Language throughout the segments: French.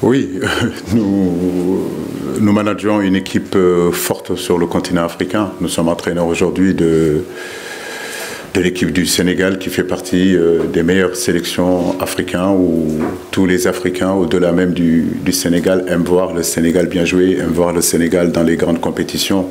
Oui, nous manageons une équipe forte sur le continent africain. Nous sommes entraîneurs aujourd'hui de l'équipe du Sénégal qui fait partie des meilleures sélections africaines où tous les Africains, au-delà même du Sénégal, aiment voir le Sénégal bien jouer, aiment voir le Sénégal dans les grandes compétitions.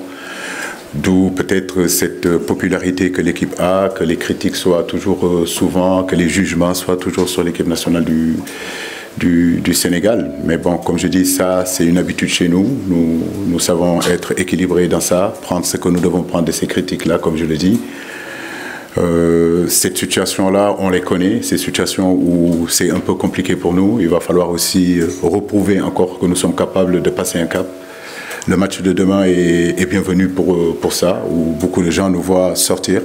D'où peut-être cette popularité que l'équipe a, que les critiques soient toujours souvent, que les jugements soient toujours sur l'équipe nationale du Sénégal. Mais bon, comme je dis, ça, c'est une habitude chez nous. Nous savons être équilibrés dans ça, prendre ce que nous devons prendre de ces critiques-là, comme je le dis. Cette situation-là, on les connaît, ces situations où c'est un peu compliqué pour nous. Il va falloir aussi reprouver encore que nous sommes capables de passer un cap. Le match de demain est bienvenu pour ça, où beaucoup de gens nous voient sortir.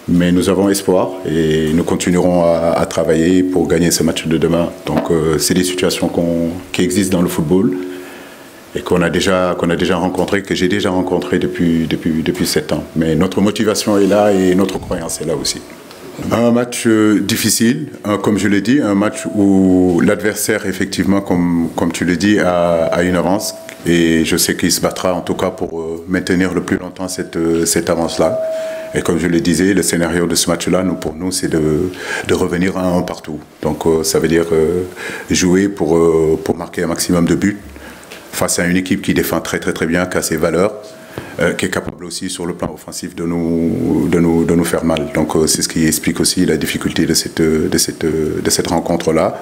Mais nous avons espoir et nous continuerons à travailler pour gagner ce match de demain. Donc c'est des situations qui existent dans le football et qu'on a déjà rencontrées, que j'ai déjà rencontrées depuis 7 ans. Mais notre motivation est là et notre croyance est là aussi. Un match difficile, comme je l'ai dit, un match où l'adversaire, effectivement, comme tu le dis, a une avance. Et je sais qu'il se battra en tout cas pour maintenir le plus longtemps cette avance-là. Et comme je le disais, le scénario de ce match-là, pour nous, c'est de revenir à un partout. Donc ça veut dire jouer pour marquer un maximum de buts face à une équipe qui défend très bien, qui a ses valeurs, qui est capable aussi sur le plan offensif de nous faire mal. Donc c'est ce qui explique aussi la difficulté de cette rencontre-là.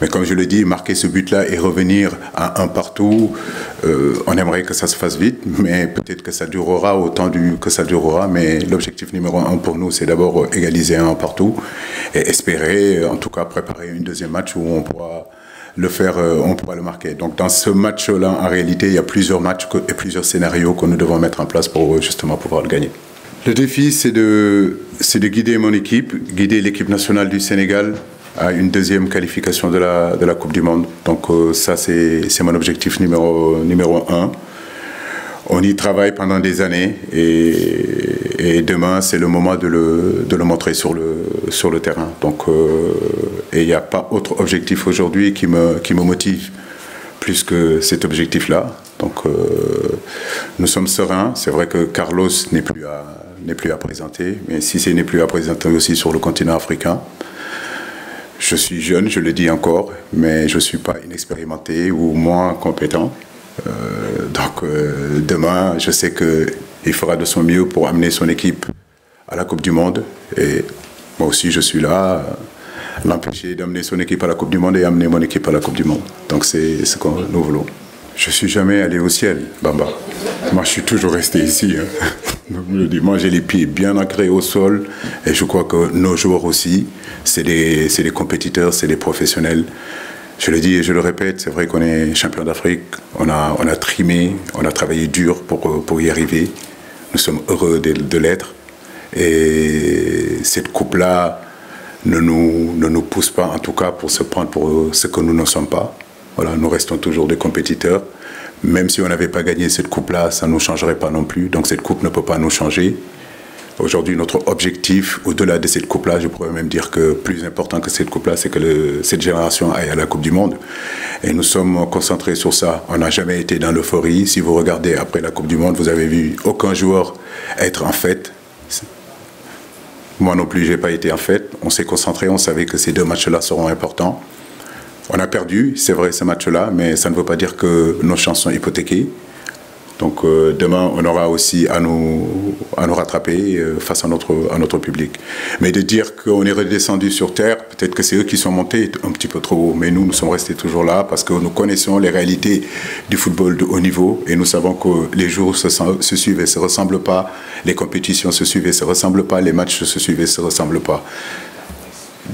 Mais comme je le dis, marquer ce but-là et revenir à un partout, on aimerait que ça se fasse vite, mais peut-être que ça durera autant que ça durera. Mais l'objectif numéro 1 pour nous, c'est d'abord égaliser un partout et espérer, en tout cas, préparer une deuxième match où on pourra le faire, on pourra le marquer. Donc dans ce match-là, en réalité, il y a plusieurs matchs et plusieurs scénarios que nous devons mettre en place pour justement pouvoir le gagner. Le défi, c'est de guider mon équipe, guider l'équipe nationale du Sénégal à une deuxième qualification de la Coupe du Monde. Donc ça, c'est mon objectif numéro 1. On y travaille pendant des années et demain, c'est le moment de le montrer sur le terrain. Donc, et il n'y a pas autre objectif aujourd'hui qui me motive plus que cet objectif-là. Donc nous sommes sereins. C'est vrai que Carlos n'est plus à présenter, mais Cissé n'est plus à présenter aussi sur le continent africain. Je suis jeune, je le dis encore, mais je ne suis pas inexpérimenté ou moins compétent. Donc demain, je sais qu'il fera de son mieux pour amener son équipe à la Coupe du Monde. Et moi aussi, je suis là, l'empêcher d'amener son équipe à la Coupe du Monde et amener mon équipe à la Coupe du Monde. Donc c'est ce que nous voulons. Je ne suis jamais allé au ciel, Bamba. Moi, je suis toujours resté ici. Moi, j'ai les pieds bien ancrés au sol. Et je crois que nos joueurs aussi, c'est des compétiteurs, c'est des professionnels. Je le dis et je le répète, c'est vrai qu'on est champion d'Afrique. On a trimé, on a travaillé dur pour y arriver. Nous sommes heureux de l'être. Et cette coupe-là ne nous pousse pas, en tout cas, pour se prendre pour ce que nous ne sommes pas. Voilà, nous restons toujours des compétiteurs. Même si on n'avait pas gagné cette coupe-là, ça ne nous changerait pas non plus. Donc cette coupe ne peut pas nous changer. Aujourd'hui, notre objectif, au-delà de cette coupe-là, je pourrais même dire que plus important que cette coupe-là, c'est que cette génération aille à la Coupe du Monde. Et nous sommes concentrés sur ça. On n'a jamais été dans l'euphorie. Si vous regardez après la Coupe du Monde, vous avez vu aucun joueur être en fête. Moi non plus, je n'ai pas été en fête. On s'est concentré, on savait que ces deux matchs-là seront importants. On a perdu, c'est vrai, ce match-là, mais ça ne veut pas dire que nos chances sont hypothéquées. Donc demain, on aura aussi à nous rattraper face à notre public. Mais de dire qu'on est redescendu sur terre, peut-être que c'est eux qui sont montés un petit peu trop haut. Mais nous sommes restés toujours là parce que nous connaissons les réalités du football de haut niveau et nous savons que les jours se suivent et se ressemblent pas, les compétitions se suivent et se ressemblent pas, les matchs se suivent et se ressemblent pas.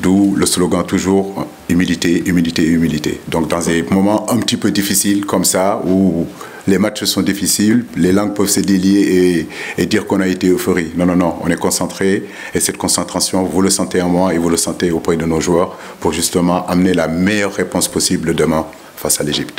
D'où le slogan toujours humilité, humilité, humilité. Donc dans des moments un petit peu difficiles comme ça, où les matchs sont difficiles, les langues peuvent se délier et dire qu'on a été euphorie. Non, non, non, on est concentré et cette concentration, vous le sentez en moi et vous le sentez auprès de nos joueurs pour justement amener la meilleure réponse possible demain face à l'Égypte.